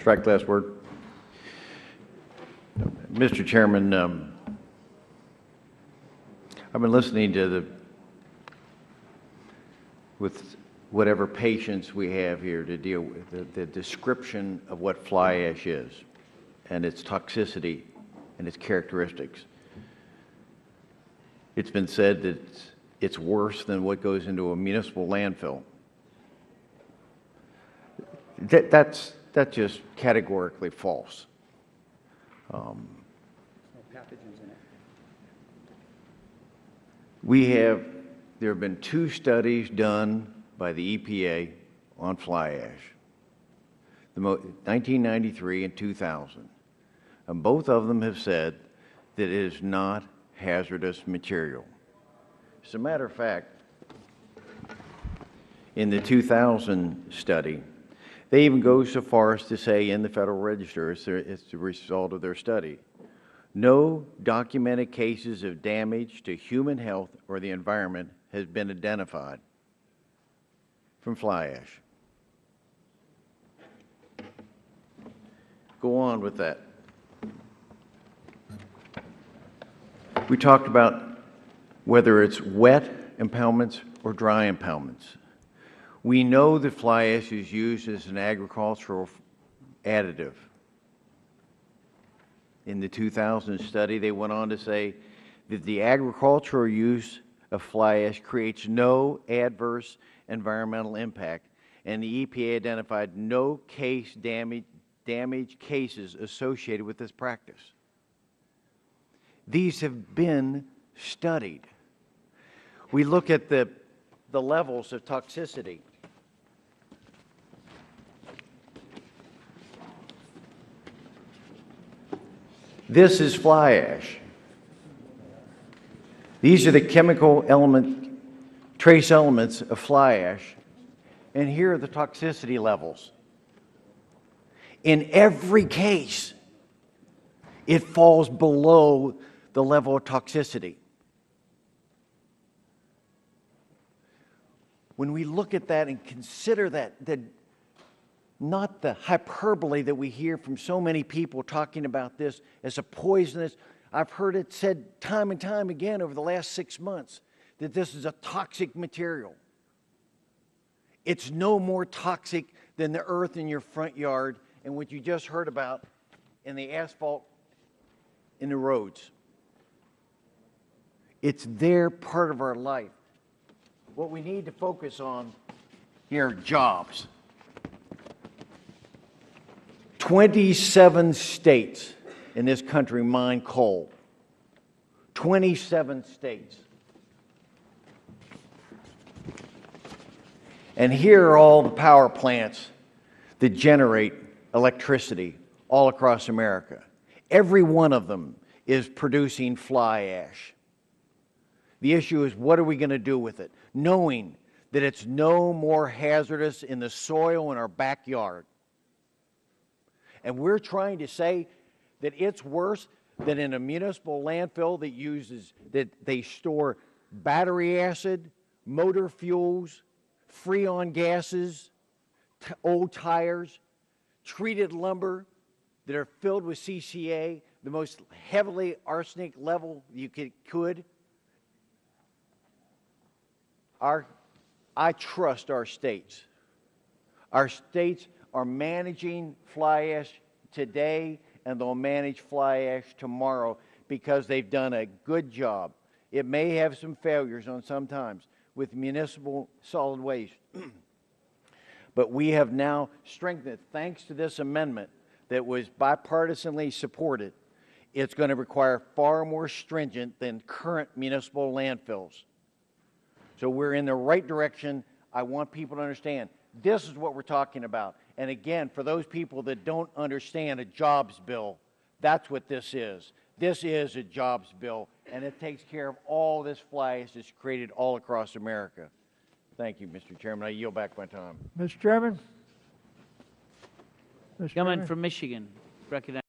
Strike last word. Mr. Chairman, I've been listening to with whatever patience we have here to deal with the description of what fly ash is and its toxicity and its characteristics. It's been said that it's worse than what goes into a municipal landfill. That's just categorically false. No pathogens in it. There have been 2 studies done by the EPA on fly ash, 1993 and 2000. And both of them have said that it is not hazardous material. As a matter of fact, in the 2000 study, they even go so far as to say in the Federal Register, it's the result of their study, no documented cases of damage to human health or the environment has been identified from fly ash. Go on with that. We talked about whether it's wet impoundments or dry impoundments. We know that fly ash is used as an agricultural additive. In the 2000 study, they went on to say that the agricultural use of fly ash creates no adverse environmental impact, and the EPA identified no damage cases associated with this practice. These have been studied. We look at the levels of toxicity. This is fly ash. These are the chemical trace elements of fly ash, and here are the toxicity levels. In every case, it falls below the level of toxicity. When we look at that and consider that, not the hyperbole that we hear from so many people talking about this as a poisonous, I've heard it said time and time again over the last 6 months that this is a toxic material. It's no more toxic than the earth in your front yard and what you just heard about in the asphalt in the roads. It's their part of our life. What we need to focus on here are jobs. 27 states in this country mine coal. 27 states. And here are all the power plants that generate electricity all across America. Every one of them is producing fly ash. The issue is, what are we going to do with it, knowing that it's no more hazardous in the soil in our backyard? And we're trying to say that it's worse than in a municipal landfill that they store battery acid, motor fuels, freon gases, old tires, treated lumber that are filled with CCA, the most heavily arsenic level you could. I trust our states. Our states are managing fly ash today, and they'll manage fly ash tomorrow because they've done a good job. It may have some failures on sometimes with municipal solid waste, but we have now strengthened, thanks to this amendment that was bipartisanly supported. It's going to require far more stringent than current municipal landfills. So we're in the right direction. I want people to understand this is what we're talking about. And again, for those people that don't understand a jobs bill, that's what this is. This is a jobs bill, and it takes care of all this fly ash that's created all across America. Thank you, Mr. Chairman. I yield back my time. Mr. Chairman. Gentleman from Michigan, recognized.